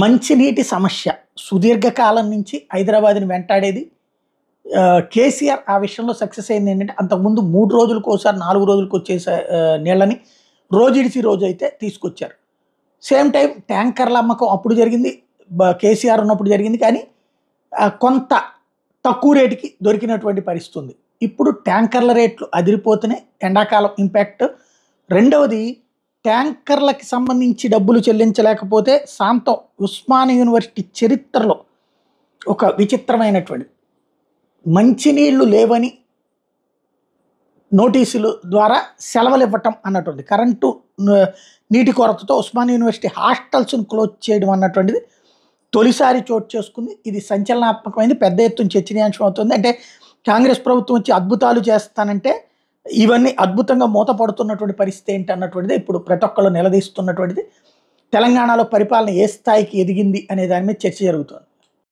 మంచినీటి సమస్య సుదీర్ఘకాలం నుంచి హైదరాబాద్‌ని వెంటాడేది. కేసీఆర్ ఆ విషయంలో సక్సెస్ అయింది ఏంటంటే, అంతకుముందు 3 రోజులకోసారి, 4 రోజులకొచ్చేసే నీళ్ళని రోజిడిసి రోజైతే తీసుకొచ్చారు. సేమ్ టైమ్ ట్యాంకర్ల అమ్మకం అప్పుడు జరిగింది. కేసీఆర్ ఉన్నప్పుడు జరిగింది. కానీ కొంత తక్కువ రేటుకి దొరికినటువంటి పరిస్థితి ఉంది. ఇప్పుడు ట్యాంకర్ల రేట్లు అదిరిపోతున్నాయి. ఎండాకాలం ఇంపాక్ట్. రెండవది ట్యాంకర్లకి సంబంధించి డబ్బులు చెల్లించలేకపోతే సాంతం ఉస్మానియా యూనివర్సిటీ చరిత్రలో ఒక విచిత్రమైనటువంటిది. మంచినీళ్లు లేవని నోటీసుల ద్వారా సెలవులు ఇవ్వటం అన్నటువంటిది. కరెంటు నీటి కొరతతో ఉస్మానియా యూనివర్సిటీ హాస్టల్స్ను క్లోజ్ చేయడం అన్నటువంటిది తొలిసారి చోటు చేసుకుంది. ఇది సంచలనాత్మకమైంది. పెద్ద ఎత్తున చర్చనీయాంశం అవుతుంది. అంటే కాంగ్రెస్ ప్రభుత్వం వచ్చి అద్భుతాలు చేస్తానంటే ఇవన్నీ అద్భుతంగా మూతపడుతున్నటువంటి పరిస్థితి ఏంటి అన్నటువంటిది ఇప్పుడు ప్రతి ఒక్కళ్ళు నిలదీస్తున్నటువంటిది. తెలంగాణలో పరిపాలన ఏ స్థాయికి ఎదిగింది అనే దాని మీద చర్చ జరుగుతుంది.